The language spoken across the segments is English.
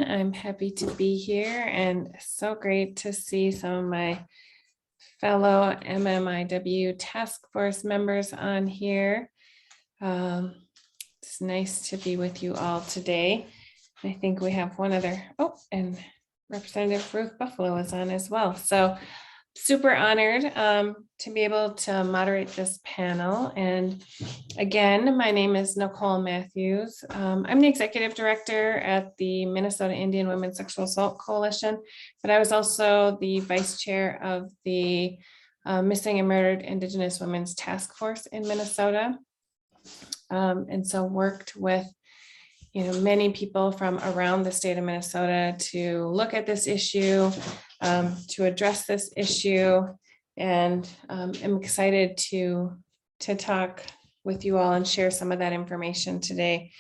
I'm happy to be here and so great to see some of my fellow MMIW task force members on here. It's nice to be with you all today. I think we have one other, and Representative Ruth Buffalo is on as well. So super honored to be able to moderate this panel. And again, my name is Nicole Matthews. I'm the executive director at the Minnesota Indian Women Sexual Assault Coalition, but I was also the vice chair of the Missing and Murdered Indigenous Women's Task Force in Minnesota. And so worked with many people from around the state of Minnesota to look at this issue, to address this issue, and I'm excited to talk with you all and share some of that information today.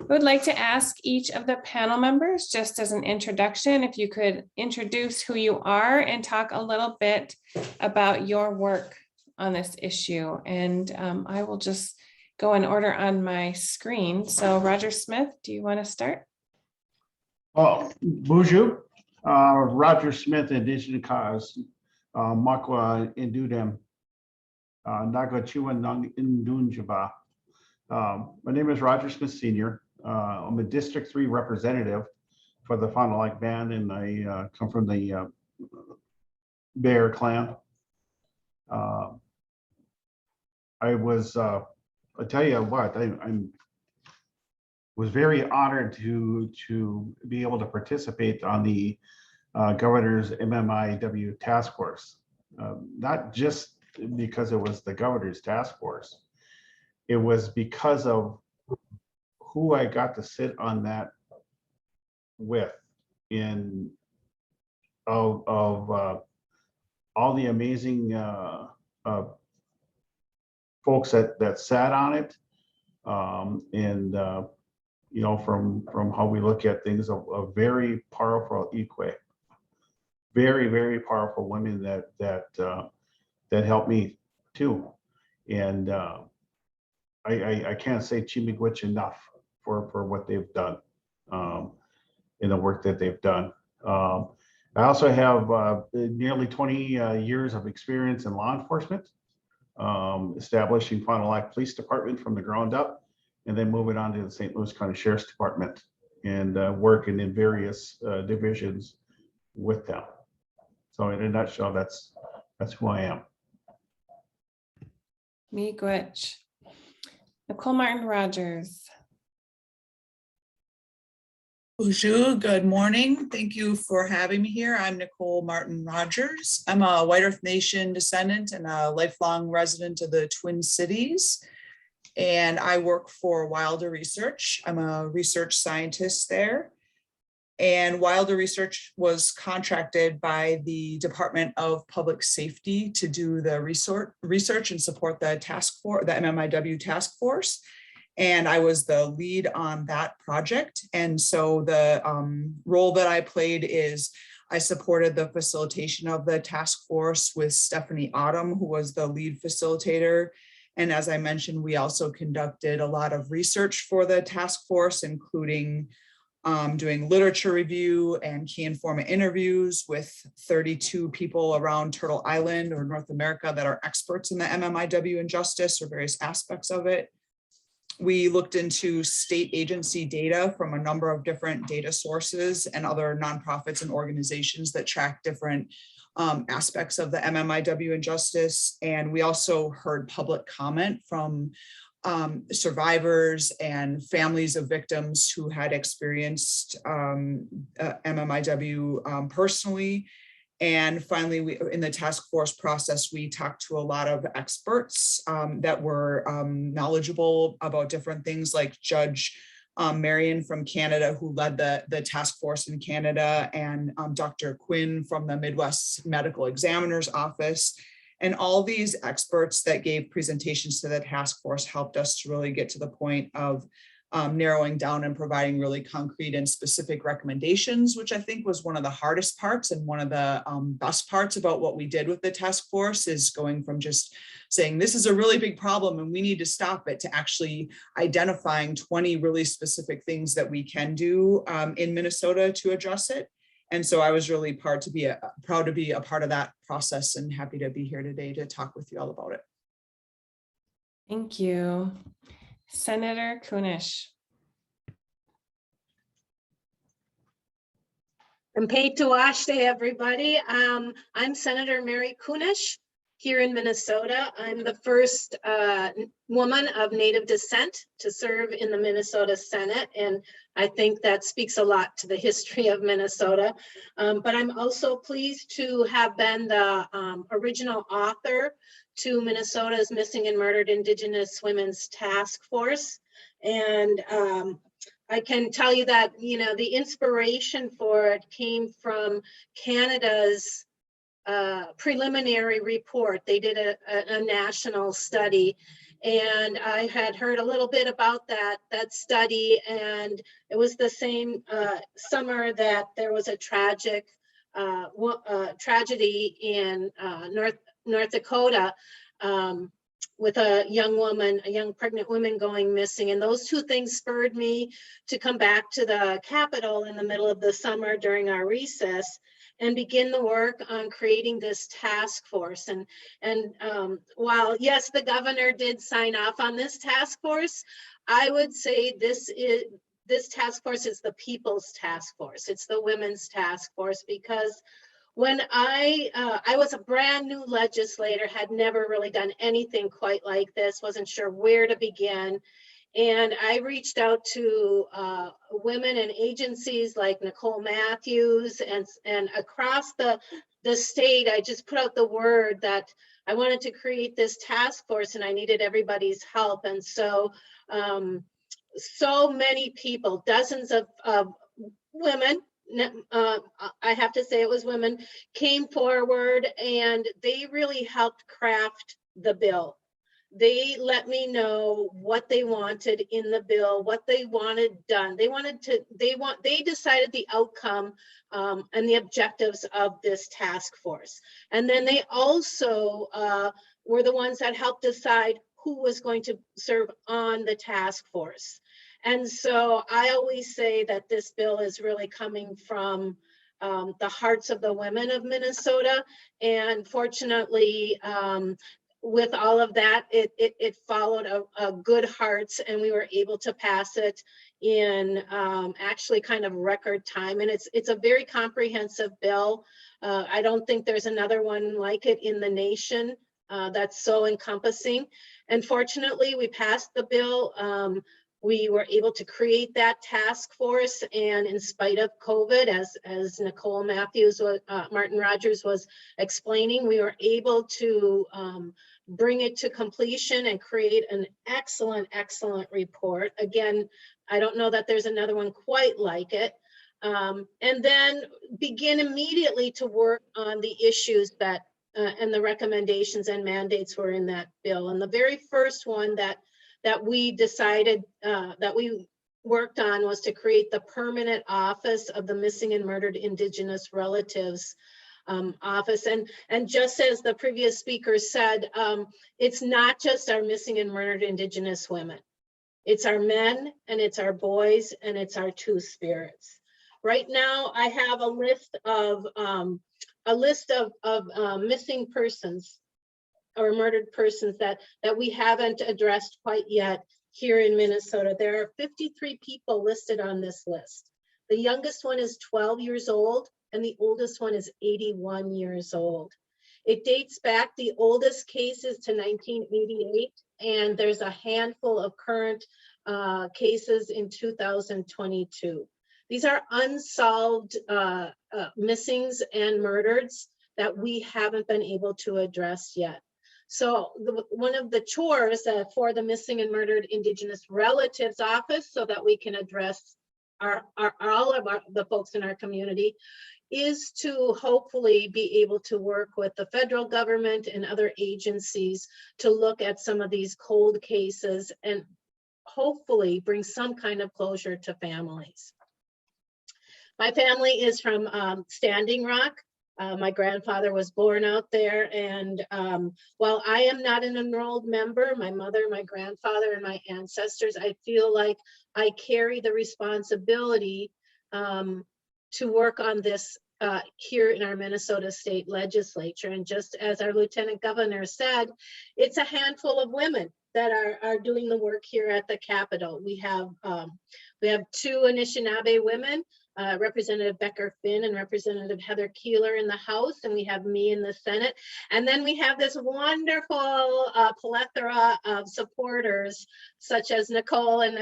I would like to ask each of the panel members, just as an introduction, if you could introduce who you are and talk a little bit about your work on this issue. And I will just go in order on my screen. So Roger Smith, do you want to start? Oh, bonjour. Roger Smith, Indigenous cause, Makwa Indudem, Nagachuan Indunjaba. My name is Roger Smith Sr. I'm a District 3 representative for the Fond du Lac Band, and I come from the Bear clan. I tell you what, I was very honored to be able to participate on the governor's MMIW task force, not just because it was the governor's task force. It was because of who I got to sit on that with, in of all the amazing folks that sat on it, and from how we look at things, a very powerful equi, very powerful women that helped me too, and I can't say Chimigwich enough for what they've done in the work that they've done. I also have nearly 20 years of experience in law enforcement, establishing Fond du Lac Police Department from the ground up, and then moving on to the St. Louis County Sheriff's Department, and working in various divisions with them. So in a nutshell, that's who I am. Miigwech. Nicole MartinRogers. Bonjour, good morning. Thank you for having me here. I'm Nicole MartinRogers. I'm a White Earth Nation descendant and a lifelong resident of the Twin Cities. And I work for Wilder Research. I'm a research scientist there. And Wilder Research was contracted by the Department of Public Safety to do the research and support the task force, the MMIW task force. And I was the lead on that project. And so the role that I played is I supported the facilitation of the task force with Stephanie Autumn, who was the lead facilitator. And as I mentioned, we also conducted a lot of research for the task force, including doing literature review and key informant interviews with 32 people around Turtle Island or North America that are experts in the MMIW injustice or various aspects of it. We looked into state agency data from a number of different data sources and other nonprofits and organizations that track different aspects of the MMIW injustice. And we also heard public comment from survivors and families of victims who had experienced MMIW personally. And finally, in the task force process, we talked to a lot of experts that were knowledgeable about different things, like Judge Marion from Canada, who led the task force in Canada, and Dr. Quinn from the Midwest Medical Examiner's Office. And all these experts that gave presentations to the task force helped us to really get to the point of narrowing down and providing really concrete and specific recommendations, which I think was one of the hardest parts, and one of the best parts about what we did with the task force is going from just saying this is a really big problem and we need to stop it, to actually identifying 20 really specific things that we can do in Minnesota to address it. And so I was really proud to be a part of that process, and happy to be here today to talk with you all about it. Thank you. Senator Kunesh. And paid to wash day, everybody. I'm Senator Mary Kunesh here in Minnesota. I'm the first woman of Native descent to serve in the Minnesota Senate, and I think that speaks a lot to the history of Minnesota. But I'm also pleased to have been the original author to Minnesota's Missing and Murdered Indigenous Women's Task Force. And I can tell you that, you know, the inspiration for it came from Canada's preliminary report. They did a national study, and I had heard a little bit about that study, and it was the same summer that there was a tragic tragedy in North Dakota with a young pregnant woman going missing. And those two things spurred me to come back to the Capitol in the middle of the summer during our recess and begin the work on creating this task force. And while, yes, the governor did sign off on this task force, I would say this task force is the people's task force. It's the women's task force, because when I was a brand new legislator, had never really done anything quite like this, wasn't sure where to begin. And I reached out to women and agencies like Nicole Matthews, and across the state, I just put out the word that I wanted to create this task force and I needed everybody's help. And so, so many people, dozens of women, I have to say it was women, came forward, and they really helped craft the bill. They let me know what they wanted in the bill, what they wanted done. They decided the outcome and the objectives of this task force. And then they also were the ones that helped decide who was going to serve on the task force. And so I always say that this bill is really coming from the hearts of the women of Minnesota. And fortunately, with all of that, it followed a good hearts, and we were able to pass it in actually kind of record time. And it's a very comprehensive bill. I don't think there's another one like it in the nation that's so encompassing. And fortunately, we passed the bill. We were able to create that task force, and in spite of COVID, as Nicole Matthews, MartinRogers was explaining, we were able to bring it to completion and create an excellent report. Again, I don't know that there's another one quite like it. And then begin immediately to work on the issues that and the recommendations and mandates were in that bill. And the very first one that we decided that we worked on was to create the permanent office of the Missing and Murdered Indigenous Relatives office. And just as the previous speaker said, it's not just our missing and murdered Indigenous women. It's our men, and it's our boys, and it's our two spirits. Right now, I have a list of missing persons or murdered persons that we haven't addressed quite yet here in Minnesota. There are 53 people listed on this list. The youngest one is 12 years old, and the oldest one is 81 years old. It dates back, the oldest case is to 1988, and there's a handful of current cases in 2022. These are unsolved missings and murders that we haven't been able to address yet. So one of the chores for the Missing and Murdered Indigenous Relatives Office, so that we can address all of the folks in our community, is to hopefully be able to work with the federal government and other agencies to look at some of these cold cases and hopefully bring some kind of closure to families. My family is from Standing Rock. My grandfather was born out there, and while I am not an enrolled member, my mother, my grandfather, and my ancestors, I feel like I carry the responsibility to work on this here in our Minnesota State Legislature. And just as our Lieutenant Governor said, it's a handful of women that are doing the work here at the Capitol. We have 2 Anishinaabe women, Representative Becker Finn and Representative Heather Keeler in the House, and we have me in the Senate. And then we have this wonderful plethora of supporters, such as Nicole and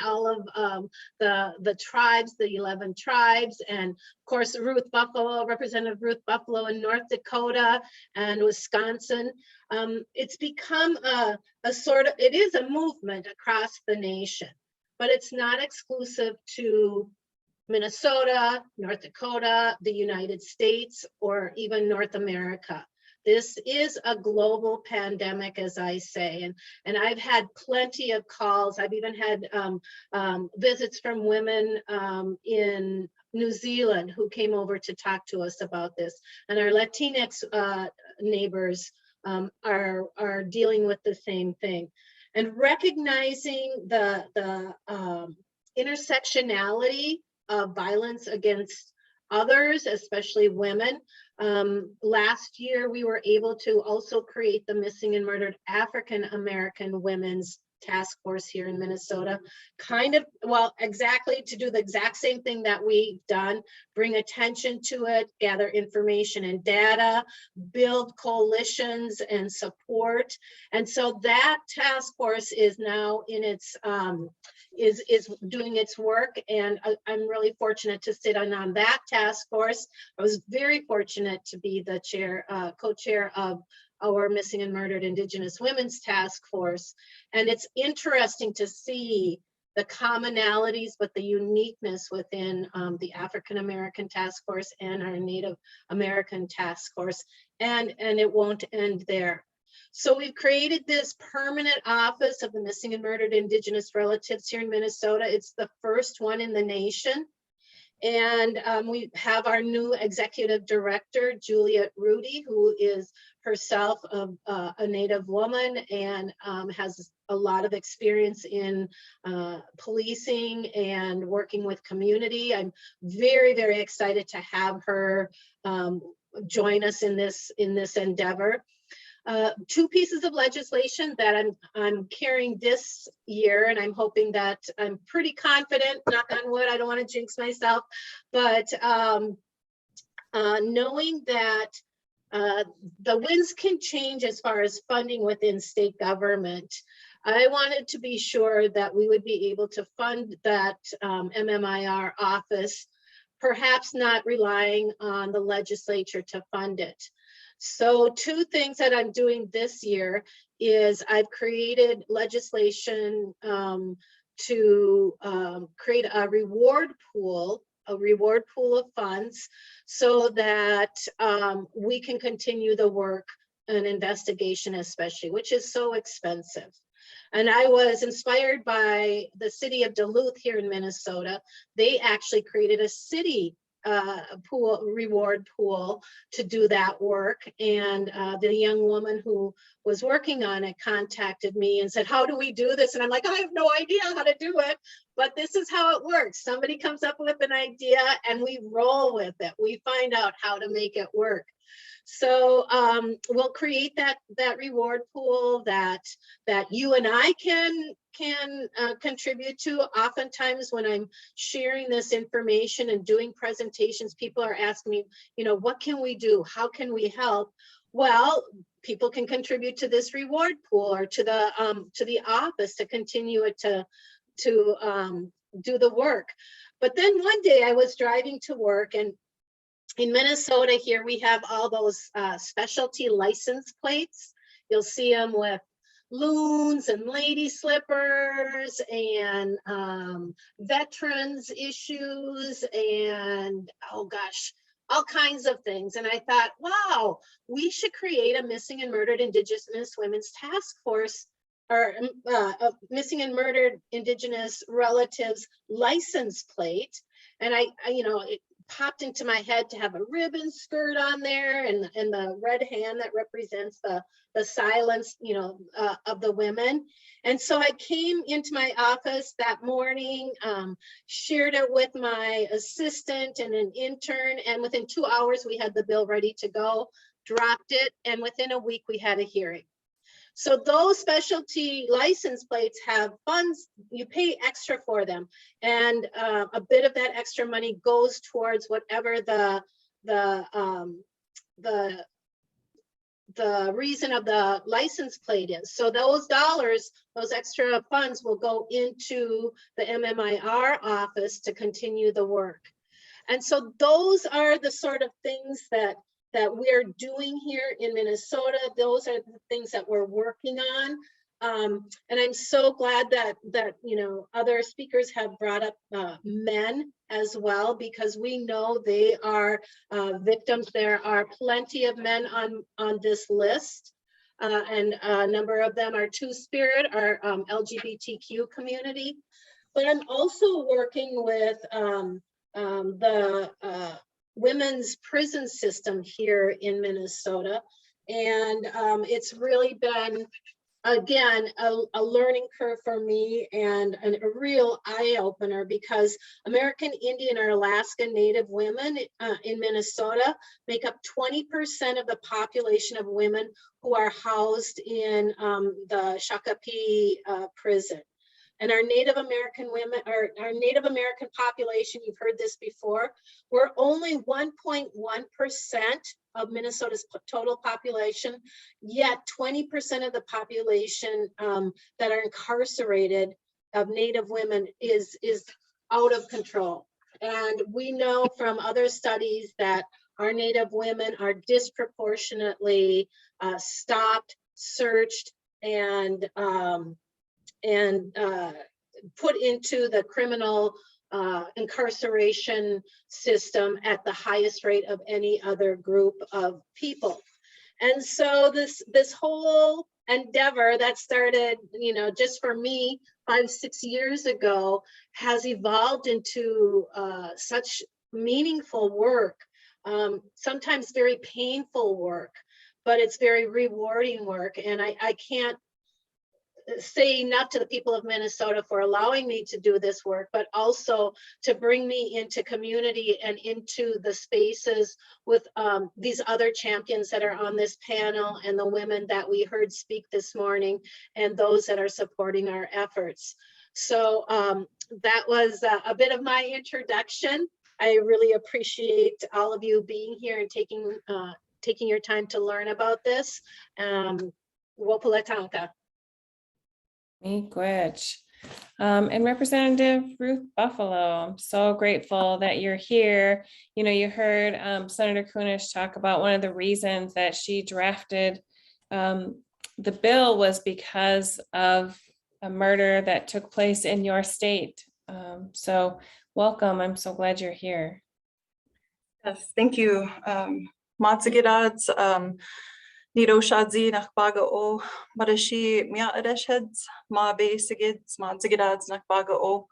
all of the tribes, the 11 tribes, and of course Ruth Buffalo, Representative Ruth Buffalo in North Dakota and Wisconsin. It's become it is a movement across the nation, but it's not exclusive to Minnesota, North Dakota, the United States, or even North America. This is a global pandemic, as I say, and I've had plenty of calls. I've even had visits from women in New Zealand who came over to talk to us about this. And our Latinx neighbors are dealing with the same thing. And recognizing the intersectionality of violence against others, especially women. Last year, we were able to also create the Missing and Murdered African American Women's Task Force here in Minnesota, exactly to do the exact same thing that we've done, bring attention to it, gather information and data, build coalitions and support. And so that task force is now in its, is doing its work. And I'm really fortunate to sit on that task force. I was very fortunate to be the chair, co-chair of our Missing and Murdered Indigenous Women's Task Force. And it's interesting to see the commonalities, but the uniqueness within the African American Task Force and our Native American Task Force. And it won't end there. So we've created this permanent office of the Missing and Murdered Indigenous Relatives here in Minnesota. It's the first one in the nation. And we have our new executive director, Juliet Rudy, who is herself a Native woman and has a lot of experience in policing and working with community. I'm very, very excited to have her join us in this endeavor. 2 pieces of legislation that I'm carrying this year, and I'm hoping that I'm pretty confident, knock on wood, I don't want to jinx myself, but knowing that the winds can change as far as funding within state government, I wanted to be sure that we would be able to fund that MMIR office, perhaps not relying on the legislature to fund it. So 2 things that I'm doing this year is I've created legislation to create a reward pool of funds so that we can continue the work and investigation especially, which is so expensive. And I was inspired by the city of Duluth here in Minnesota. They actually created a city reward pool to do that work. And the young woman who was working on it contacted me and said, how do we do this? And I'm like, I have no idea how to do it, but this is how it works. Somebody comes up with an idea and we roll with it. We find out how to make it work. So we'll create that reward pool that you and I can contribute to. Oftentimes when I'm sharing this information and doing presentations, people are asking me, what can we do? How can we help? Well, people can contribute to this reward pool or to the office to continue it to do the work. But then one day I was driving to work, and in Minnesota here, we have all those specialty license plates. You'll see them with loons and lady slippers and veterans issues and, oh gosh, all kinds of things. And I thought, wow, we should create a Missing and Murdered Indigenous Women's Task Force missing and murdered Indigenous relatives license plate. And it popped into my head to have a ribbon skirt on there and the red hand that represents the silence, of the women. And so I came into my office that morning, shared it with my assistant and an intern, and within 2 hours, we had the bill ready to go, dropped it, and within a week, we had a hearing. So those specialty license plates have funds, you pay extra for them. And a bit of that extra money goes towards whatever the reason of the license plate is. So those dollars, those extra funds will go into the MMIR office to continue the work. And so those are the sort of things that we're doing here in Minnesota. Those are the things that we're working on. And I'm so glad that other speakers have brought up men as well, because we know they are victims. There are plenty of men on this list, and a number of them are Two-Spirit, our LGBTQ community. But I'm also working with the women's prison system here in Minnesota. And it's really been, again, a learning curve for me and a real eye opener, because American Indian or Alaska Native women in Minnesota make up 20% of the population of women who are housed in the Shakopee prison. And our Native American women, or our Native American population, you've heard this before, we're only 1.1% of Minnesota's total population, yet 20% of the population that are incarcerated of Native women is out of control. And we know from other studies that our Native women are disproportionately stopped, searched, and put into the criminal incarceration system at the highest rate of any other group of people. And so this whole endeavor that started, just for me 5-6 years ago, has evolved into such meaningful work, sometimes very painful work, but it's very rewarding work. And I can't say enough to the people of Minnesota for allowing me to do this work, but also to bring me into community and into the spaces with these other champions that are on this panel, and the women that we heard speak this morning, and those that are supporting our efforts. So that was a bit of my introduction. I really appreciate all of you being here and taking your time to learn about this. Wopulatanka. Miigwech. And Representative Ruth Buffalo, I'm so grateful that you're here. You heard Senator Kunesh talk about one of the reasons that she drafted the bill was because of a murder that took place in your state. So welcome. I'm so glad you're here. Yes, thank you. Matsigidads, Nido Shadzi Nakbaga O Marashi Mia Adesheds, Ma Be Sigids, Matsigidads Nakbaga O.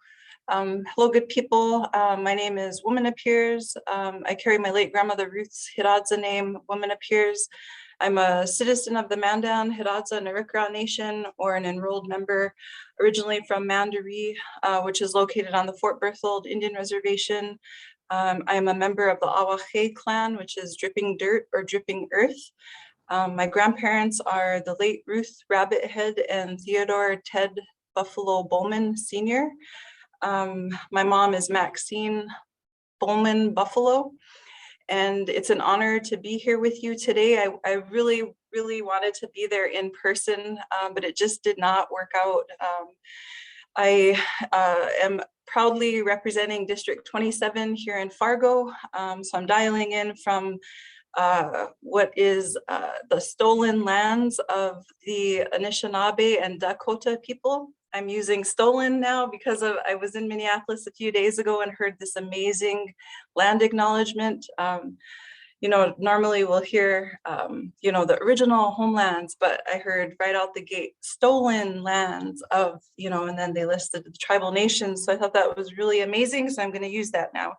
Hello, good people. My name is Woman Appears. I carry my late grandmother Ruth's Hiradza name, Woman Appears. I'm a citizen of the Mandan, Hiradza, and Arikara Nation, or an enrolled member, originally from Mandaree, which is located on the Fort Berthold Indian Reservation. I am a member of the Awache clan, which is dripping dirt or dripping earth. My grandparents are the late Ruth Rabbit Head and Theodore Ted Buffalo Bowman Sr. My mom is Maxine Bowman Buffalo, and it's an honor to be here with you today. I really, really wanted to be there in person, but it just did not work out. I am proudly representing District 27 here in Fargo, so I'm dialing in from what is the stolen lands of the Anishinaabe and Dakota people. I'm using stolen now because I was in Minneapolis a few days ago and heard this amazing land acknowledgement. normally we'll hear, the original homelands, but I heard right out the gate, stolen lands of, and then they listed the tribal nations. So I thought that was really amazing. So I'm going to use that now.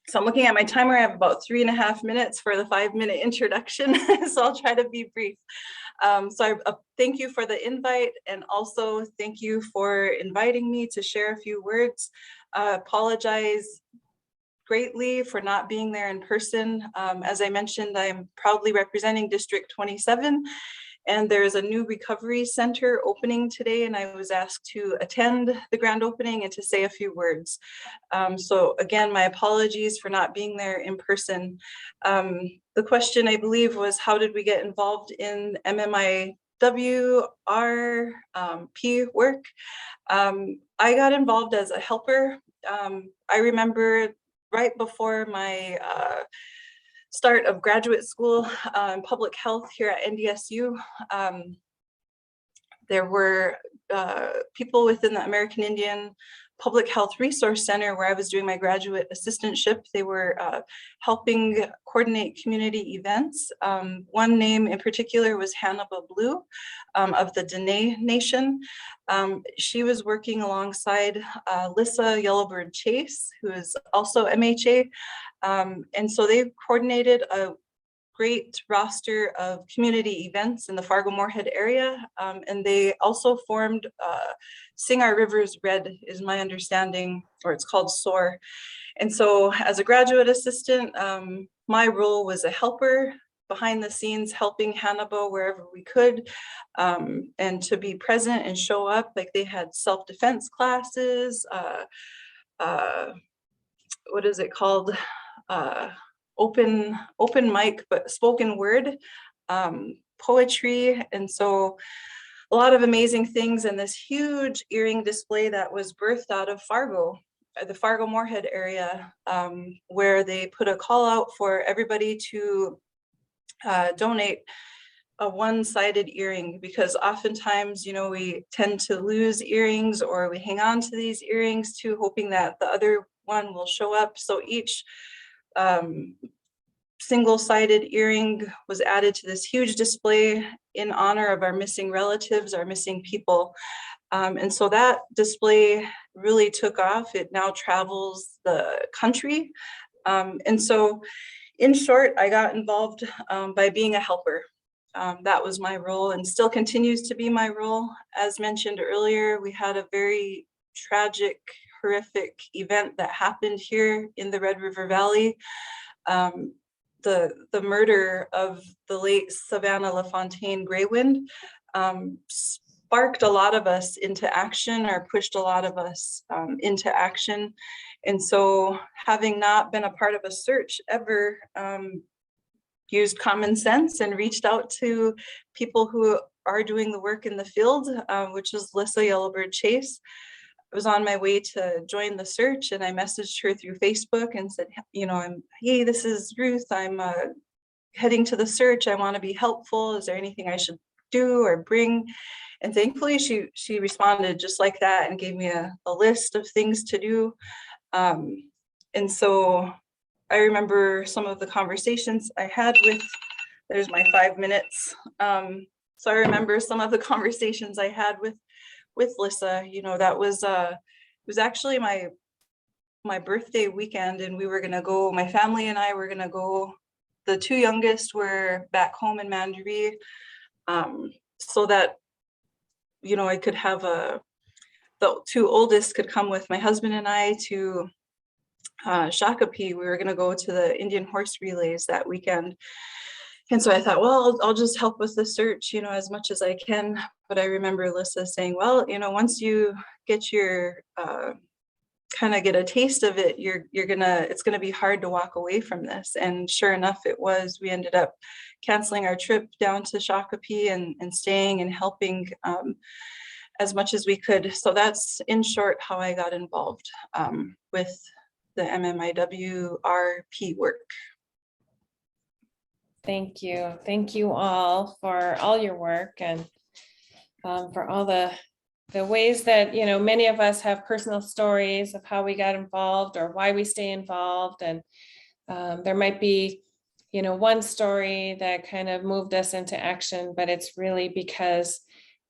So I'm looking at my timer. I have about 3.5 minutes for the 5-minute introduction. So I'll try to be brief. So I thank you for the invite, and also thank you for inviting me to share a few words. Apologize greatly for not being there in person. As I mentioned, I'm proudly representing District 27, and there's a new recovery center opening today, and I was asked to attend the grand opening and to say a few words. So again, my apologies for not being there in person. The question, I believe, was how did we get involved in MMIW RP work? I got involved as a helper. I remember right before my start of graduate school in public health here at NDSU, there were people within the American Indian Public Health Resource Center where I was doing my graduate assistantship. They were helping coordinate community events. One name in particular was Hannibal Blue of the Dene Nation. She was working alongside Lissa Yellowbird Chase, who is also MHA. And so they coordinated a great roster of community events in the Fargo-Moorhead area. And they also formed Sing Our Rivers Red, is my understanding, or it's called SOAR. And so as a graduate assistant, my role was a helper behind the scenes, helping Hannibal wherever we could, and to be present and show up. Like they had self-defense classes, what is it called? Open mic, but spoken word, poetry. And so a lot of amazing things, and this huge earring display that was birthed out of Fargo, the Fargo-Moorhead area, where they put a call out for everybody to donate a one-sided earring, because oftentimes, we tend to lose earrings, or we hang on to these earrings too, hoping that the other one will show up. So each single-sided earring was added to this huge display in honor of our missing relatives, our missing people. And so that display really took off. It now travels the country. And so in short, I got involved by being a helper. That was my role, and still continues to be my role. As mentioned earlier, we had a very tragic, horrific event that happened here in the Red River Valley. The murder of the late Savannah LaFontaine Graywind sparked a lot of us into action, or pushed a lot of us into action. And so, having not been a part of a search ever, used common sense and reached out to people who are doing the work in the field, which is Lissa Yellowbird Chase. I was on my way to join the search, and I messaged her through Facebook and said, hey, this is Ruth. I'm heading to the search. I want to be helpful. Is there anything I should do or bring? And thankfully, she responded just like that and gave me a list of things to do. And so I remember some of the conversations I had with, there's my 5 minutes. So I remember some of the conversations I had with Lissa. That was it was actually my birthday weekend, and we were gonna go, my family and I were gonna go. The two youngest were back home in Mandaree, so that I could have the two oldest could come with my husband and I to Shakopee. We were gonna go to the Indian horse relays that weekend. And so I thought, well, I'll just help with the search, as much as I can. But I remember Lissa saying, well, once you get your kind of get a taste of it, it's gonna be hard to walk away from this. And sure enough, it was. We ended up canceling our trip down to Shakopee and staying and helping as much as we could. So that's in short how I got involved with the MMIW RP work. Thank you. Thank you all for all your work, and for all the ways that, many of us have personal stories of how we got involved or why we stay involved. And There might be, one story that kind of moved us into action, but it's really because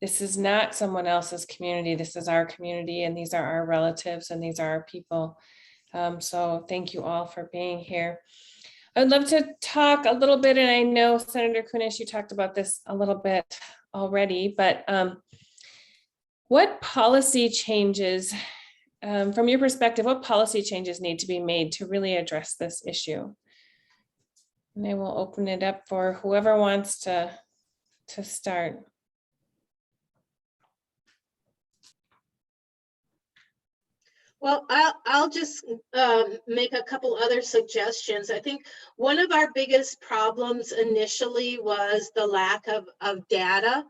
this is not someone else's community. This is our community, and these are our relatives, and these are our people. So thank you all for being here. I'd love to talk a little bit, and I know Senator Kunesh, you talked about this a little bit already, but what policy changes, from your perspective, what policy changes need to be made to really address this issue? And I will open it up for whoever wants to start. Well, I'll just make a couple other suggestions. I think one of our biggest problems initially was the lack of data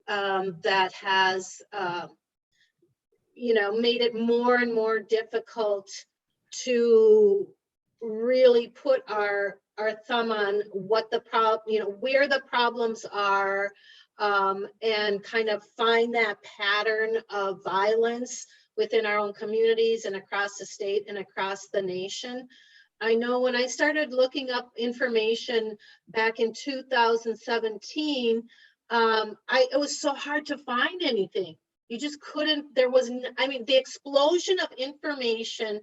that has, made it more and more difficult to really put our thumb on what the where the problems are, and kind of find that pattern of violence within our own communities and across the state and across the nation. I know when I started looking up information back in 2017, it was so hard to find anything. You just couldn't, the explosion of information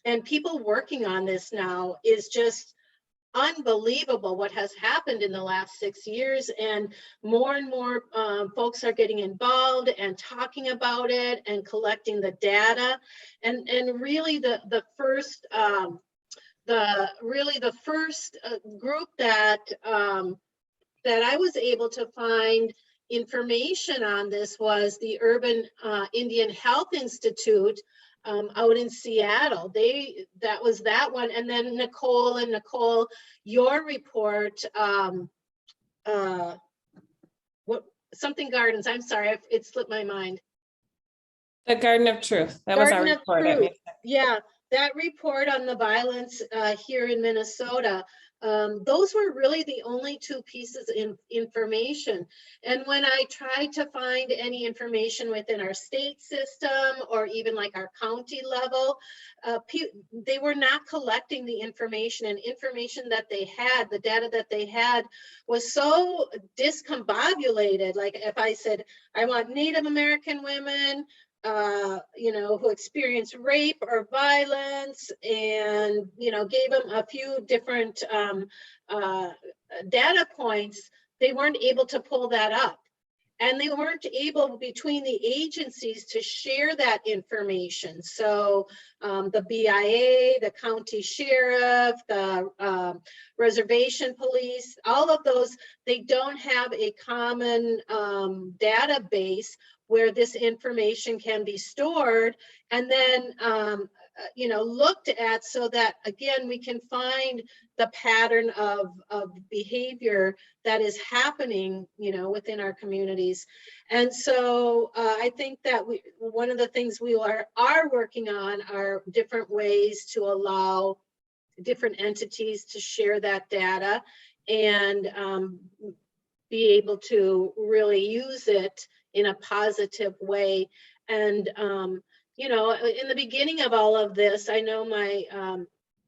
and people working on this now is just unbelievable what has happened in the last 6 years, and more folks are getting involved and talking about it and collecting the data, and really the first group that I was able to find information on this was the Urban Indian Health Institute out in Seattle. That was that one. And then Nicole, your report, something gardens, I'm sorry, it slipped my mind. The Garden of Truth, that was our report. Yeah, that report on the violence here in Minnesota, those were really the only two pieces of information. And when I tried to find any information within our state system or even like our county level, they were not collecting the information, and information that they had, the data that they had was so discombobulated. Like if I said, I want Native American women, who experience rape or violence, and, gave them a few different data points, they weren't able to pull that up. And they weren't able between the agencies to share that information. So the BIA, the county sheriff, the reservation police, all of those, they don't have a common database where this information can be stored and then looked at, so that again we can find the pattern of behavior that is happening within our communities. And so I think that one of the things we are working on are different ways to allow different entities to share that data and be able to really use it in a positive way. And in the beginning of all of this, I know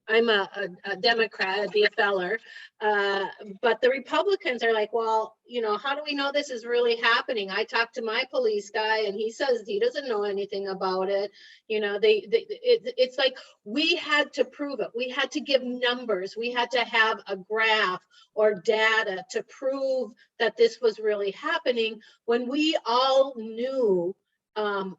I'm a Democrat, a DFLer, but the Republicans are like, well, how do we know this is really happening? I talked to my police guy and he says he doesn't know anything about it. It's like we had to prove it. We had to give numbers. We had to have a graph or data to prove that this was really happening, when we all knew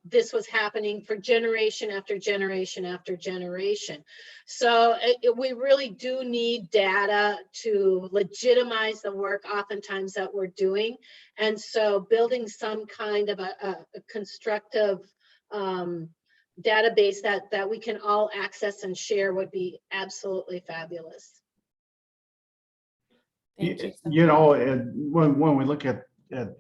this was happening for generation after generation after generation. So we really do need data to legitimize the work oftentimes that we're doing. And so building some kind of a constructive database that we can all access and share would be absolutely fabulous. Thank you. And when we look at the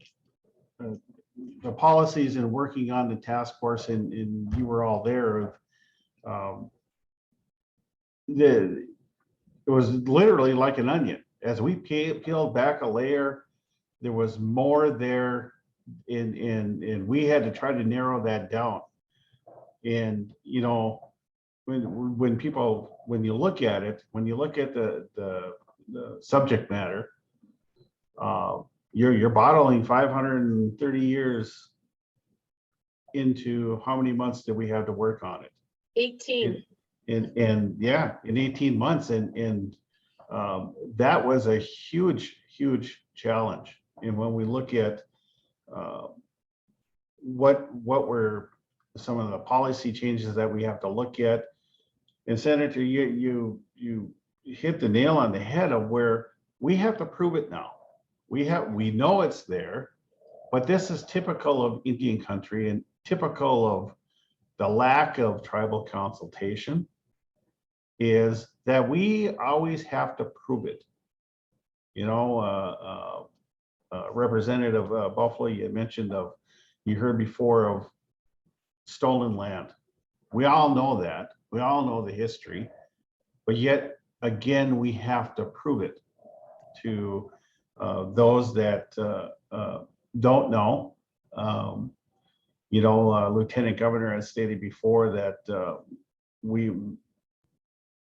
policies and working on the task force, and you were all there, it was literally like an onion. As we peeled back a layer, there was more there, and we had to try to narrow that down. And when you look at it, when you look at the subject matter, you're bottling 530 years into how many months did we have to work on it? 18. In 18 months, and that was a huge challenge. And when we look at what were some of the policy changes that we have to look at, and Senator, you hit the nail on the head of where we have to prove it now. We know it's there, but this is typical of Indian country and typical of the lack of tribal consultation, is that we always have to prove it. You know, Representative Buffalo, you mentioned you heard before of stolen land. We all know that. We all know the history, but yet again, we have to prove it to those that don't know. You know, Lieutenant Governor has stated before that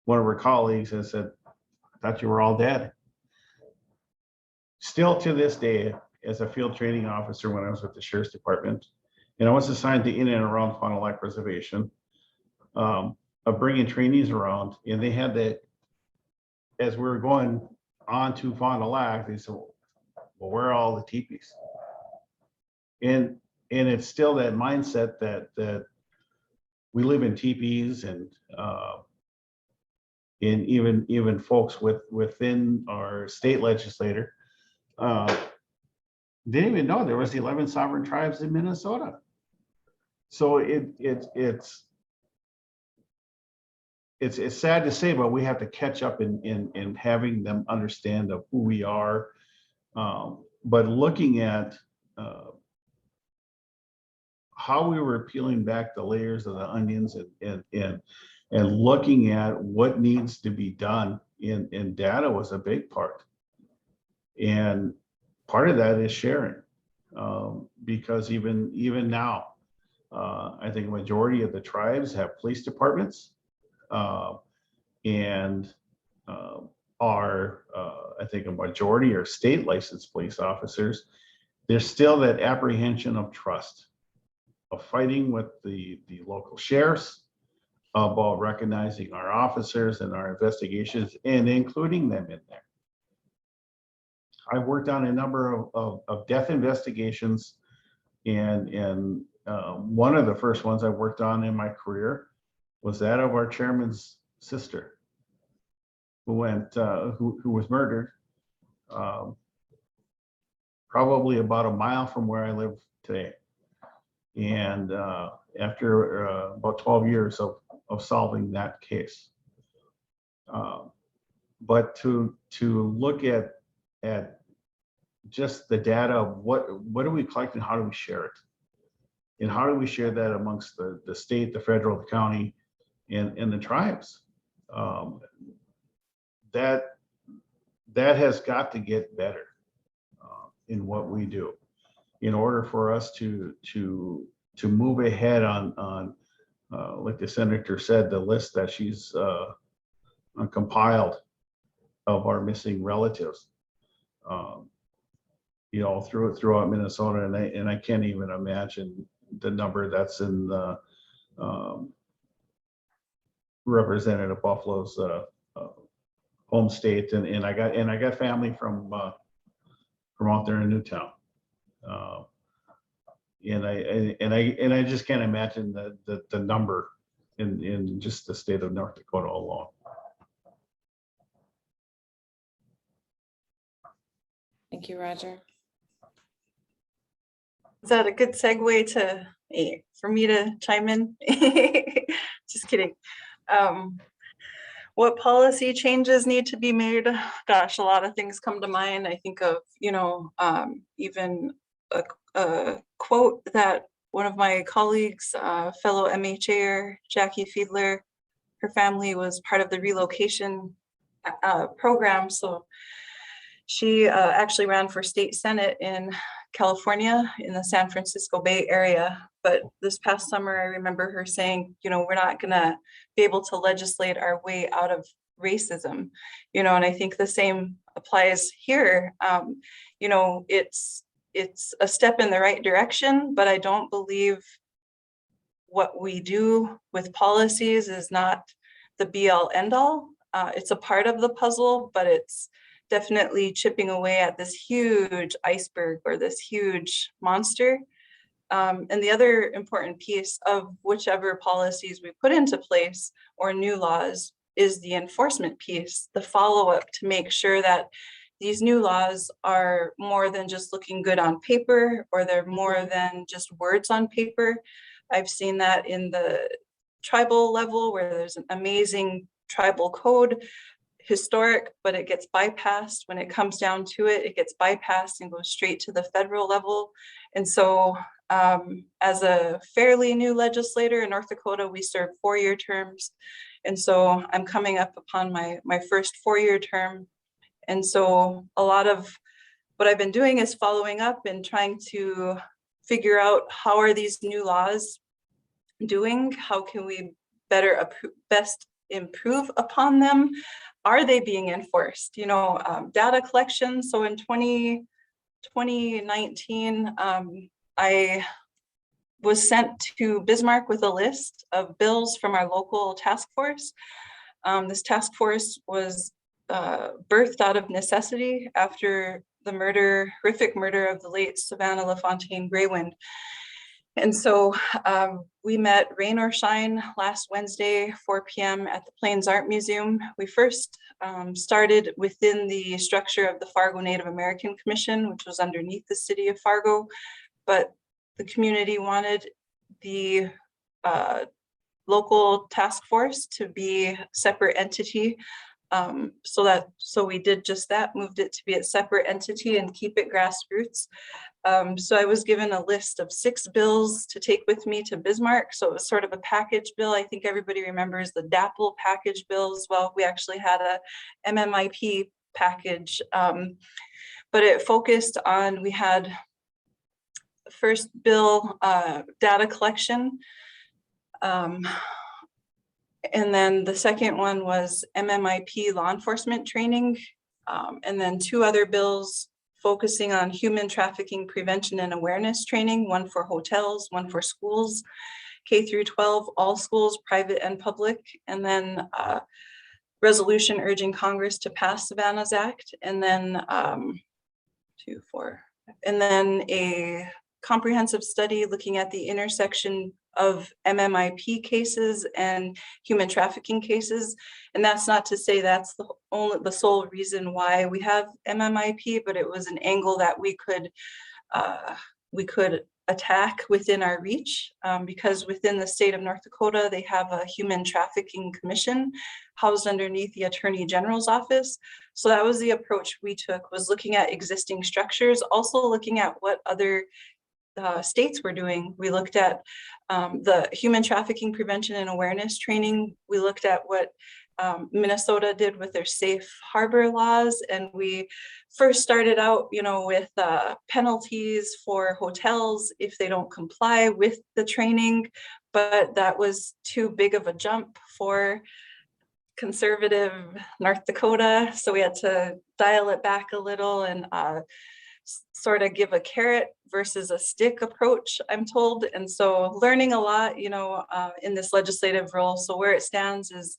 one of her colleagues has said, "I thought you were all dead." Still to this day, as a field training officer when I was with the Sheriff's Department, and I was assigned to in and around Fond du Lac Reservation, of bringing trainees around, and they had that, as we were going on to Fond du Lac, they said, "Well, where are all the teepees?" And it's still that mindset that we live in teepees, and even folks within our state legislature didn't even know there was 11 sovereign tribes in Minnesota. So it's sad to say, but we have to catch up in having them understand of who we are. But looking at how we were peeling back the layers of the onions and looking at what needs to be done in data was a big part. And part of that is sharing, because even now, I think a majority of the tribes have police departments, and I think a majority are state licensed police officers. There's still that apprehension of trust, of fighting with the local sheriffs, about recognizing our officers and our investigations and including them in there. I've worked on a number of death investigations, and one of the first ones I worked on in my career was that of our chairman's sister, who was murdered, probably about a mile from where I live today. And after about 12 years of solving that case, but to look at just the data of what do we collect and how do we share it, and how do we share that amongst the state, the federal, the county, and the tribes. That has got to get better in what we do in order for us to move ahead on like the senator said, the list that she's compiled of our missing relatives, you know, throughout Minnesota, and I can't even imagine the number that's in the Representative Buffalo's home state, and I got family from out there in Newtown, and I just can't imagine the number in just the state of North Dakota alone. Thank you, Roger. Is that a good segue for me to chime in? Just kidding. What policy changes need to be made? Gosh, a lot of things come to mind. I think of, even a quote that one of my colleagues, fellow MHAer, Jackie Fiedler, her family was part of the relocation program. So she actually ran for state senate in California in the San Francisco Bay Area. But this past summer, I remember her saying, you know, we're not gonna be able to legislate our way out of racism, you know, and I think the same applies here. You know, it's a step in the right direction, but I don't believe what we do with policies is not the be all end all. It's a part of the puzzle, but it's definitely chipping away at this huge iceberg or this huge monster. And the other important piece of whichever policies we put into place or new laws is the enforcement piece, the follow-up to make sure that these new laws are more than just looking good on paper, or they're more than just words on paper. I've seen that in the tribal level where there's an amazing tribal code, historic, but it gets bypassed. When it comes down to it, it gets bypassed and goes straight to the federal level. And so as a fairly new legislator in North Dakota, we serve 4-year terms. And so I'm coming up upon my first 4-year term. And so a lot of what I've been doing is following up and trying to figure out how are these new laws doing? How can we best improve upon them? Are they being enforced? You know, data collection. So in 2019, I was sent to Bismarck with a list of bills from our local task force. This task force was birthed out of necessity after the horrific murder of the late Savannah LaFontaine Graywind. And so we met rain or shine last Wednesday, 4 p.m. at the Plains Art Museum. We first started within the structure of the Fargo Native American Commission, which was underneath the city of Fargo, but the community wanted the local task force to be a separate entity. So we did just that, moved it to be a separate entity and keep it grassroots. So I was given a list of 6 bills to take with me to Bismarck. So it was sort of a package bill. I think everybody remembers the DAPL package bills. Well, we actually had a MMIP package, but it focused on, we had the first bill, data collection. And then the second one was MMIP law enforcement training. And then 2 other bills focusing on human trafficking prevention and awareness training, one for hotels, one for schools, K through 12, all schools, private and public. And then resolution urging Congress to pass Savannah's Act. And then 2, 4, and then a comprehensive study looking at the intersection of MMIP cases and human trafficking cases. And that's not to say that's the sole reason why we have MMIP, but it was an angle that we could attack within our reach, because within the state of North Dakota, they have a human trafficking commission housed underneath the Attorney General's office. So that was the approach we took, was looking at existing structures, also looking at what other states were doing. We looked at the human trafficking prevention and awareness training. We looked at what Minnesota did with their safe harbor laws. And we first started out, you know, with penalties for hotels if they don't comply with the training, but that was too big of a jump for conservative North Dakota. So we had to dial it back a little and sort of give a carrot versus a stick approach, I'm told. And so learning a lot, you know, in this legislative role. So where it stands is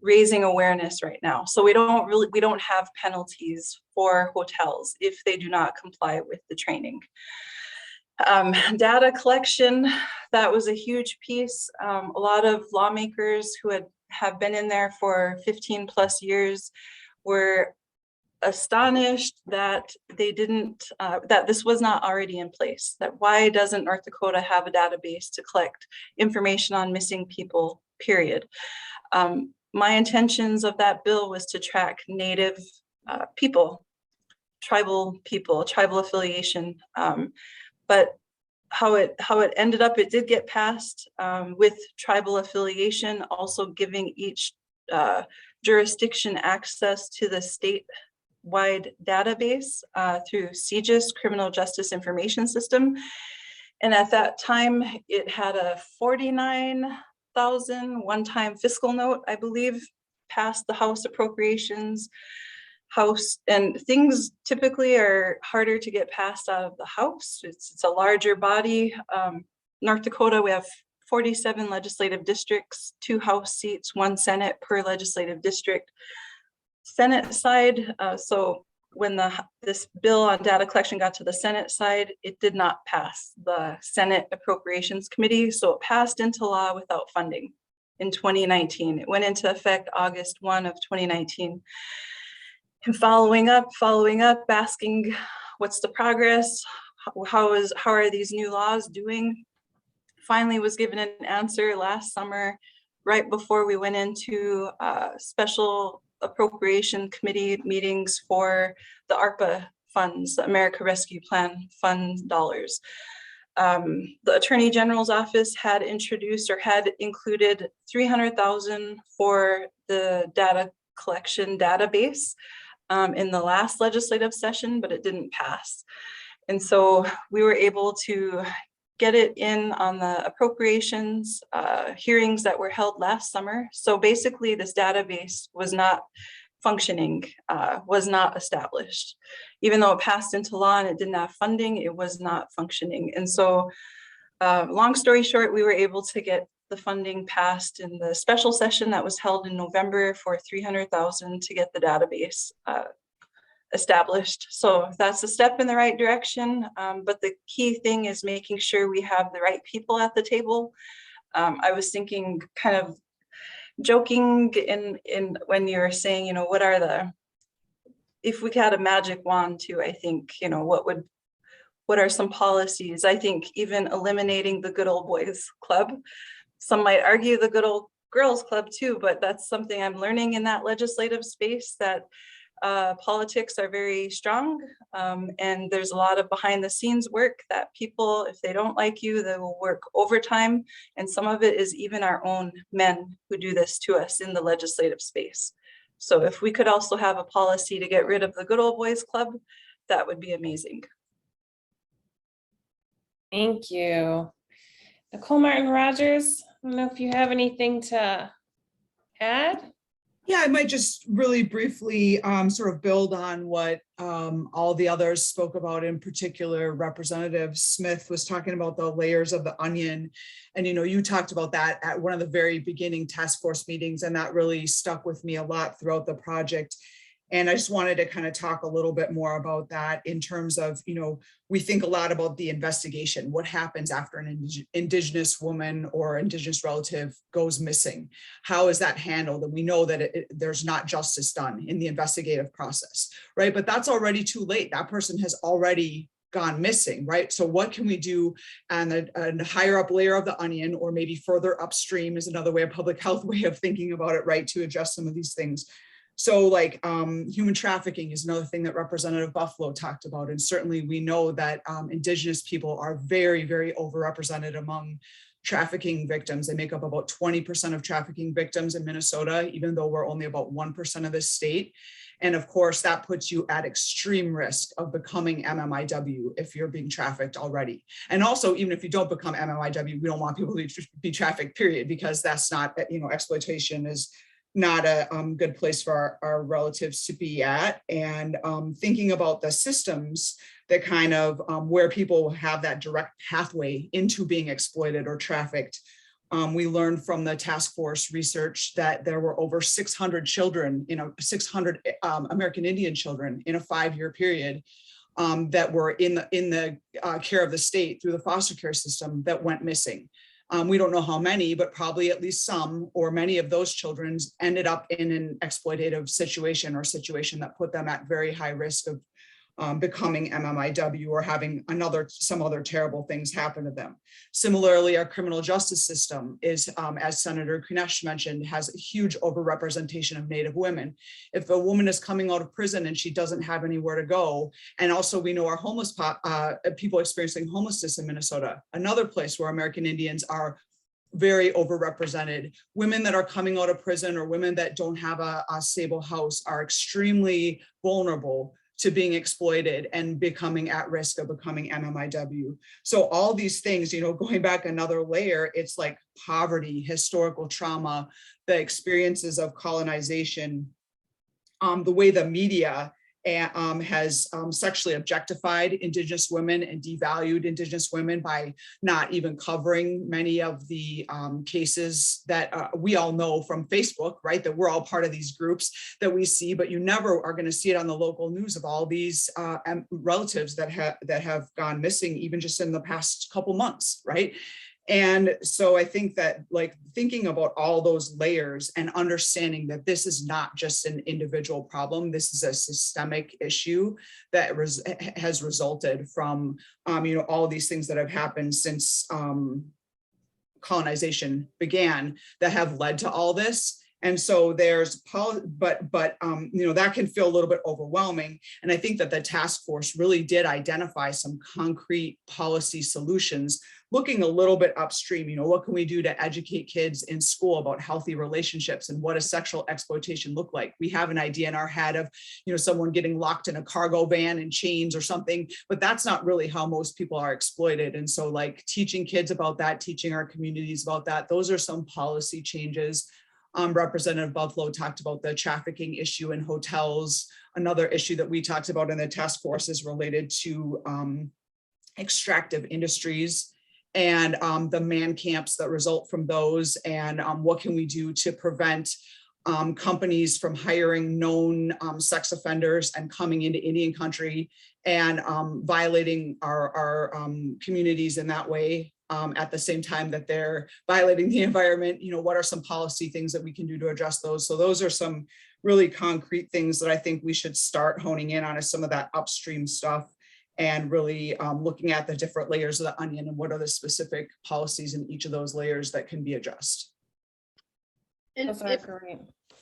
raising awareness right now. So we don't have penalties for hotels if they do not comply with the training. Data collection, that was a huge piece. A lot of lawmakers who have been in there for 15 plus years were astonished that they didn't, that this was not already in place. That why doesn't North Dakota have a database to collect information on missing people, period. My intentions of that bill was to track Native people, tribal affiliation. But how it ended up, it did get passed with tribal affiliation, also giving each jurisdiction access to the state wide database through CJIS, Criminal Justice Information System. And at that time, it had a 49,000 one-time fiscal note, I believe, passed the House Appropriations House, and things typically are harder to get passed out of the House. It's a larger body. North Dakota, we have 47 legislative districts, 2 House seats, 1 Senate per legislative district. Senate side, so when this bill on data collection got to the Senate side, it did not pass the Senate Appropriations Committee, so it passed into law without funding in 2019. It went into effect August 1 of 2019. And following up, asking what's the progress, how are these new laws doing? Finally was given an answer last summer, right before we went into special appropriation committee meetings for the ARPA funds, the America Rescue Plan fund dollars. The Attorney General's office had introduced or had included $300,000 for the data collection database in the last legislative session, but it didn't pass. And so we were able to get it in on the appropriations hearings that were held last summer. So basically this database was not functioning, was not established. Even though it passed into law and it didn't have funding, it was not functioning. And so long story short, we were able to get the funding passed in the special session that was held in November for $300,000 to get the database established. So that's a step in the right direction. But the key thing is making sure we have the right people at the table. I was thinking, kind of joking in when you were saying, you know, what if we had a magic wand too, I think, you know, what are some policies? I think even eliminating the good old boys club. Some might argue the good old girls club too, but that's something I'm learning in that legislative space, that politics are very strong, and there's a lot of behind the scenes work that people, if they don't like you, they will work overtime. And some of it is even our own men who do this to us in the legislative space. So if we could also have a policy to get rid of the good old boys club, that would be amazing. Thank you. Nicole Martin-Rogers, I don't know if you have anything to add? Yeah, I might just really briefly sort of build on what all the others spoke about. In particular, Representative Smith was talking about the layers of the onion. And, you know, you talked about that at one of the very beginning task force meetings, and that really stuck with me a lot throughout the project. And I just wanted to kind of talk a little bit more about that in terms of, you know, we think a lot about the investigation, what happens after an Indigenous woman or Indigenous relative goes missing. How is that handled? And we know that there's not justice done in the investigative process, right? But that's already too late. That person has already gone missing, right? So what can we do on a higher up layer of the onion, or maybe further upstream is another way, a public health way of thinking about it, right, to address some of these things. So like human trafficking is another thing that Representative Buffalo talked about. And certainly we know that Indigenous people are very, very overrepresented among trafficking victims. They make up about 20% of trafficking victims in Minnesota, even though we're only about 1% of the state. And of course, that puts you at extreme risk of becoming MMIW if you're being trafficked already. And also, even if you don't become MMIW, we don't want people to be trafficked, period, because that's not, you know, exploitation is not a good place for our relatives to be at. And thinking about the systems that kind of where people have that direct pathway into being exploited or trafficked. We learned from the task force research that there were over 600 children, 600 American Indian children in a 5-year period that were in the care of the state through the foster care system that went missing. We don't know how many, but probably at least some or many of those children ended up in an exploitative situation or situation that put them at very high risk of becoming MMIW or having some other terrible things happen to them. Similarly, our criminal justice system is, as Senator Kunesh mentioned, has a huge overrepresentation of Native women. If a woman is coming out of prison and she doesn't have anywhere to go, and also we know our homeless people experiencing homelessness in Minnesota, another place where American Indians are very overrepresented. Women that are coming out of prison or women that don't have a stable house are extremely vulnerable to being exploited and becoming at risk of becoming MMIW. So all these things, you know, going back another layer, it's like poverty, historical trauma, the experiences of colonization, the way the media has sexually objectified Indigenous women and devalued Indigenous women by not even covering many of the cases that we all know from Facebook, right? That we're all part of these groups that we see, but you never are going to see it on the local news of all these relatives that have gone missing, even just in the past couple months, right? And so I think that, like, thinking about all those layers and understanding that this is not just an individual problem, this is a systemic issue that has resulted from, you know, all these things that have happened since colonization began that have led to all this. And so there's, but you know, that can feel a little bit overwhelming. And I think that the task force really did identify some concrete policy solutions, looking a little bit upstream. You know, what can we do to educate kids in school about healthy relationships and what does sexual exploitation look like? We have an idea in our head of, you know, someone getting locked in a cargo van in chains or something, but that's not really how most people are exploited. And so, like, teaching kids about that, teaching our communities about that, those are some policy changes. Representative Buffalo talked about the trafficking issue in hotels. Another issue that we talked about in the task force is related to extractive industries and the man camps that result from those, and what can we do to prevent companies from hiring known sex offenders and coming into Indian country and violating our communities in that way. At the same time that they're violating the environment, you know, what are some policy things that we can do to address those? So those are some really concrete things that I think we should start honing in on, is some of that upstream stuff, and really looking at the different layers of the onion and what are the specific policies in each of those layers that can be addressed. And Those are great.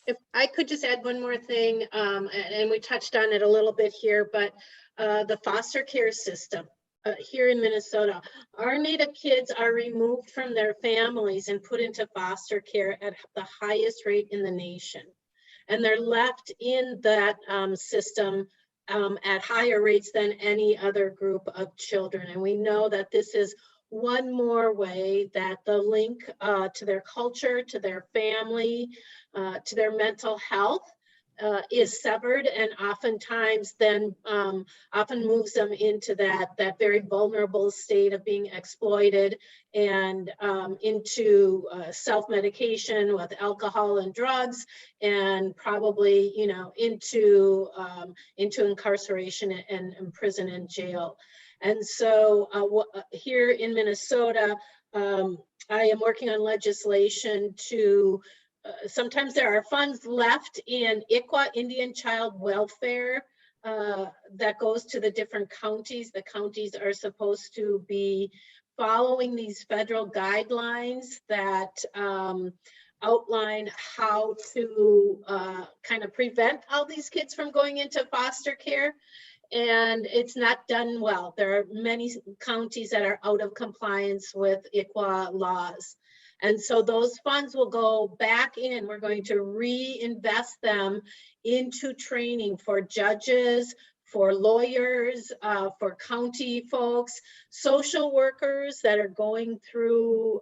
if I could just add one more thing, and we touched on it a little bit here, but the foster care system. Here in Minnesota, our Native kids are removed from their families and put into foster care at the highest rate in the nation. And they're left in that system at higher rates than any other group of children. And we know that this is one more way that the link to their culture, to their family, to their mental health is severed, and oftentimes then often moves them into that very vulnerable state of being exploited and into self-medication with alcohol and drugs, and probably, you know, into incarceration and prison and jail. And so here in Minnesota, I am working on legislation to sometimes there are funds left in ICWA, Indian Child Welfare, that goes to the different counties. The counties are supposed to be following these federal guidelines that outline how to kind of prevent all these kids from going into foster care. And it's not done well. There are many counties that are out of compliance with ICWA laws. And so those funds will go back in. We're going to reinvest them into training for judges, for lawyers, for county folks, social workers that are going through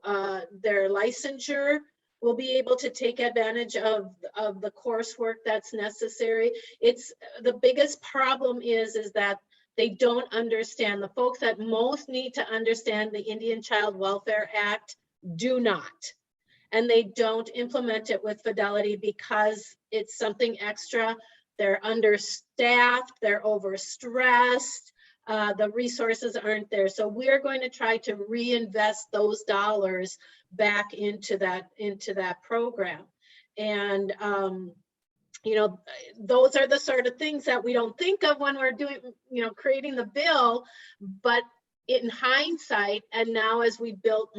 their licensure will be able to take advantage of the coursework that's necessary. It's the biggest problem is that they don't understand. The folks that most need to understand the Indian Child Welfare Act do not, and they don't implement it with fidelity because it's something extra. They're understaffed, they're overstressed, the resources aren't there. So we're going to try to reinvest those dollars back into that program. And you know, those are the sort of things that we don't think of when we're doing, you know, creating the bill, but in hindsight, and now as we built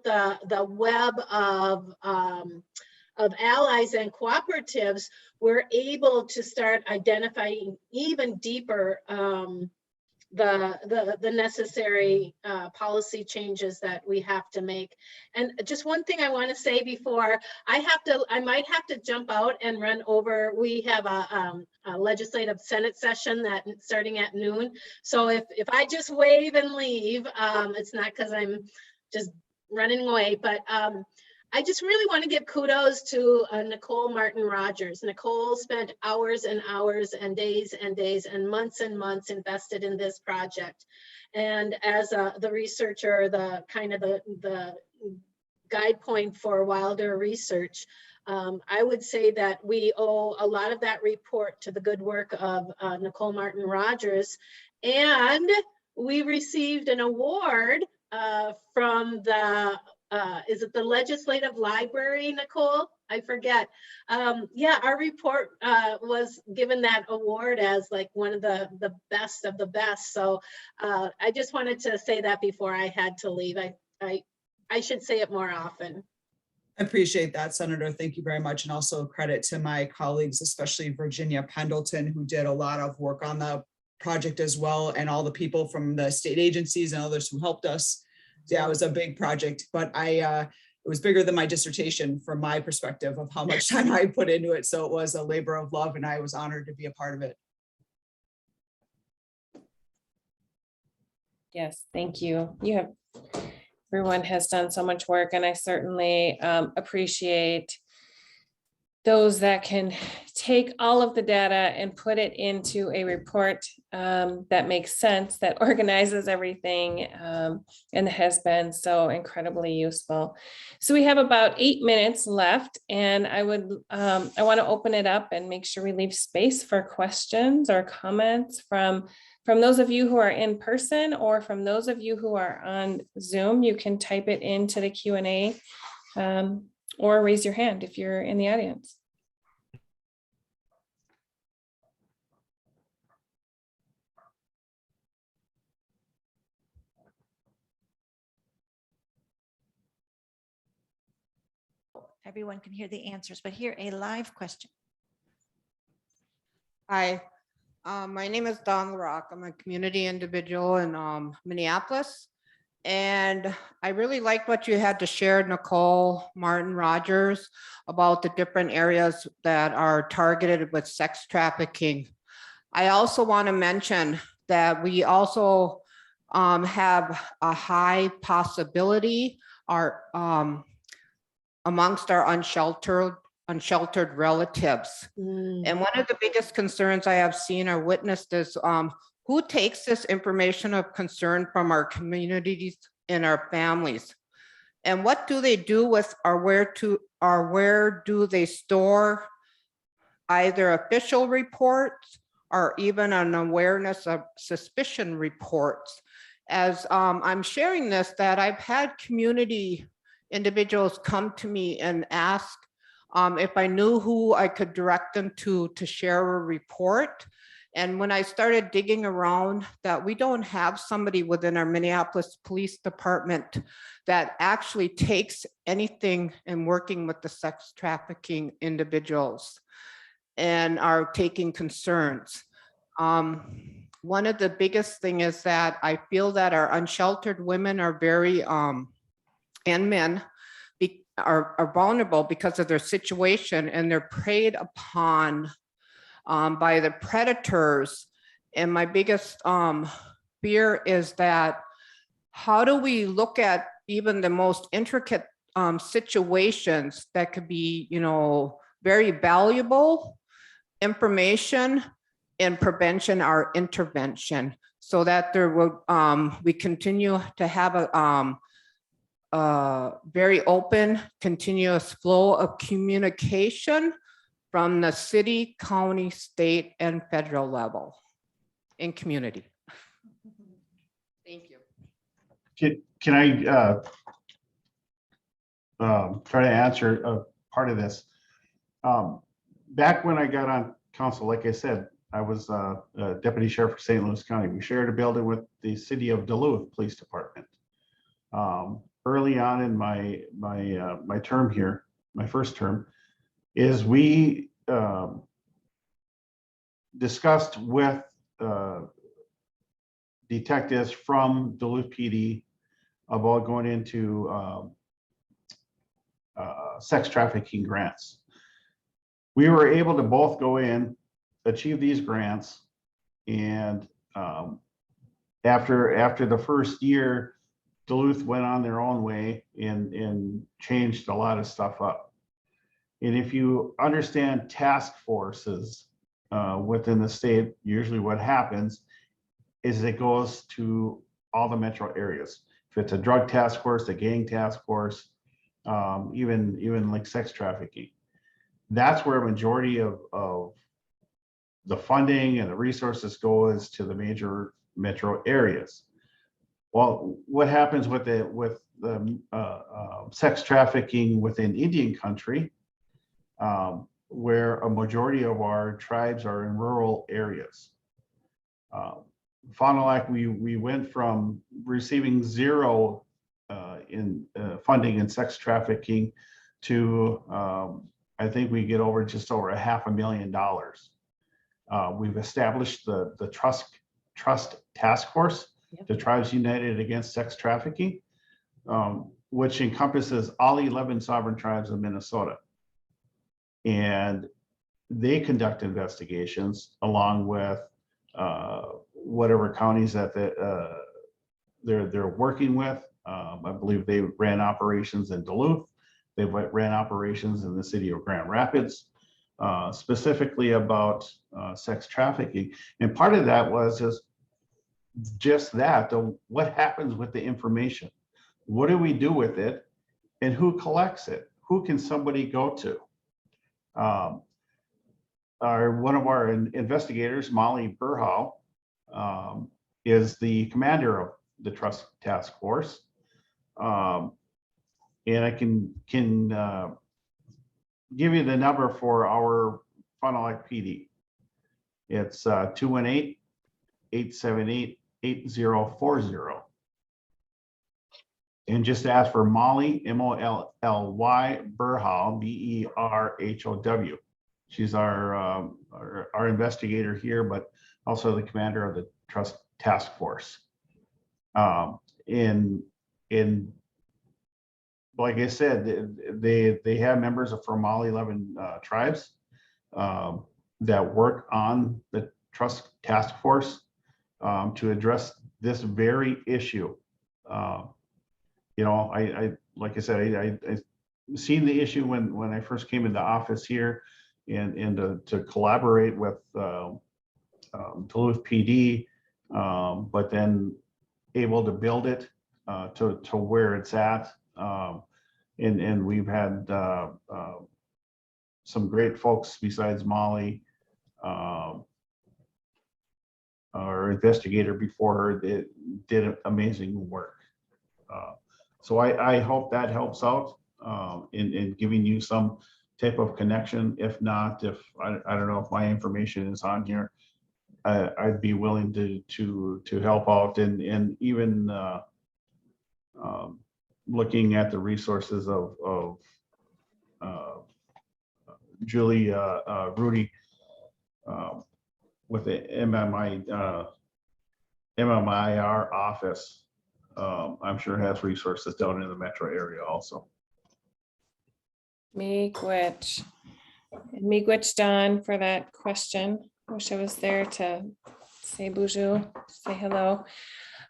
the web of allies and cooperatives, we're able to start identifying even deeper the necessary policy changes that we have to make. And just one thing I want to say before I might have to jump out and run over. We have a legislative Senate session that starting at noon. So if I just wave and leave, it's not because I'm just running away, but I just really want to give kudos to Nicole Martin-Rogers. Nicole spent hours and hours and days and months invested in this project. And as the researcher, the kind of the guide point for Wilder research, I would say that we owe a lot of that report to the good work of Nicole Martin-Rogers. And we received an award from the is it the Legislative Library, Nicole? I forget. Yeah, our report was given that award as like one of the best of the best. So I just wanted to say that before I had to leave. I should say it more often. I appreciate that, Senator. Thank you very much. And also credit to my colleagues, especially Virginia Pendleton, who did a lot of work on the project as well, and all the people from the state agencies and others who helped us. Yeah, it was a big project, but it was bigger than my dissertation from my perspective of how much time I put into it. So it was a labor of love, and I was honored to be a part of it. Yes, thank you. Everyone has done so much work, and I certainly appreciate those that can take all of the data and put it into a report that makes sense, that organizes everything, and has been so incredibly useful. So we have about 8 minutes left, and I want to open it up and make sure we leave space for questions or comments from those of you who are in person, or from those of you who are on Zoom. You can type it into the Q&A or raise your hand if you're in the audience. Everyone can hear the answers, but here a live question. Hi, my name is Don LaRock. I'm a community individual in Minneapolis. And I really liked what you had to share, Nicole Martin-Rogers, about the different areas that are targeted with sex trafficking. I also want to mention that we also have a high possibility amongst our unsheltered relatives. And one of the biggest concerns I have seen or witnessed is who takes this information of concern from our communities and our families? And what do they do with, or where do they store either official reports or even an awareness of suspicion reports? As I'm sharing this, that I've had community individuals come to me and ask if I knew who I could direct them to share a report. And when I started digging around, that we don't have somebody within our Minneapolis Police Department that actually takes anything and working with the sex trafficking individuals and are taking concerns. One of the biggest thing is that I feel that our unsheltered women are very, and men are vulnerable because of their situation, and they're preyed upon by the predators. And my biggest fear is that how do we look at even the most intricate situations that could be, very valuable information in prevention or intervention, so that there will we continue to have a very open, continuous flow of communication from the city, county, state, and federal level in community. Thank you. Can I try to answer part of this? Back when I got on council, like I said, I was a deputy sheriff for St. Louis County. We shared a building with the city of Duluth Police Department. Early on in my term here, my first term, is we discussed with detectives from Duluth PD about going into sex trafficking grants. We were able to both go in, achieve these grants, and after the first year, Duluth went on their own way and changed a lot of stuff up. And if you understand task forces within the state, usually what happens is it goes to all the metro areas. If it's a drug task force, a gang task force, even like sex trafficking, that's where a majority of the funding and the resources go, is to the major metro areas. Well, what happens with the sex trafficking within Indian country, where a majority of our tribes are in rural areas? Fond du Lac, we went from receiving zero in funding in sex trafficking to I think we get over just over $500,000. We've established the Trust Task Force, the Tribes United Against Sex Trafficking, which encompasses all 11 sovereign tribes of Minnesota. And they conduct investigations along with whatever counties that they're working with. I believe they ran operations in Duluth. They ran operations in the city of Grand Rapids, specifically about sex trafficking. And part of that was just that, what happens with the information? What do we do with it? And who collects it? Who can somebody go to? One of our investigators, Molly Burhow, is the commander of the Trust Task Force. And I can give you the number for our Fond du Lac PD. It's 218-878-8040. And just ask for Molly, M-O-L-L-Y, Burhow, B-E-R-H-O-W. She's our investigator here, but also the commander of the Trust Task Force. Like I said, they have members from all 11 tribes that work on the Trust Task Force to address this very issue. You know, like I said, I seen the issue when I first came into office here, and to collaborate with Duluth PD, but then able to build it to where it's at. And we've had some great folks besides Molly, our investigator before her, that did amazing work. So I hope that helps out in giving you some type of connection. If not, I don't know if my information is on here, I'd be willing to help out, and even looking at the resources of Julie Rudy with the MMIR office. I'm sure has resources down in the metro area also. Miigwech. Miigwech Don for that question. Wish I was there to say bonjour, say hello.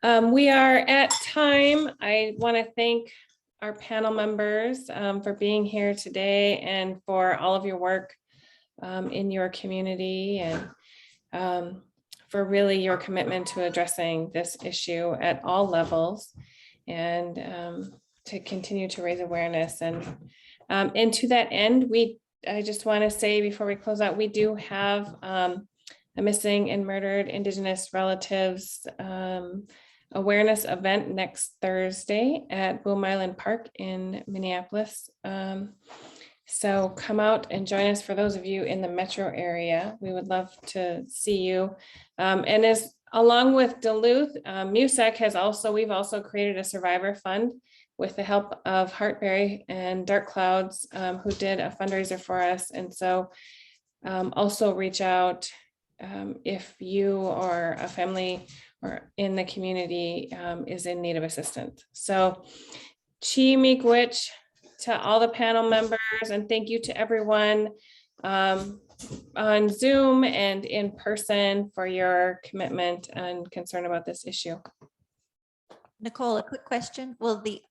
We are at time. I want to thank our panel members for being here today and for all of your work in your community, and for really your commitment to addressing this issue at all levels, and to continue to raise awareness. And to that end, I just want to say before we close out, we do have a missing and murdered Indigenous relatives awareness event next Thursday at Boom Island Park in Minneapolis. So come out and join us. For those of you in the metro area, we would love to see you. And as along with Duluth, MUSEC we've also created a survivor fund with the help of Heartberry and Dark Clouds, who did a fundraiser for us. And so also reach out if you or a family or in the community is in need of assistance. So Chi Miigwech to all the panel members, and thank you to everyone on Zoom and in person for your commitment and concern about this issue. Nicole, a quick question. Will the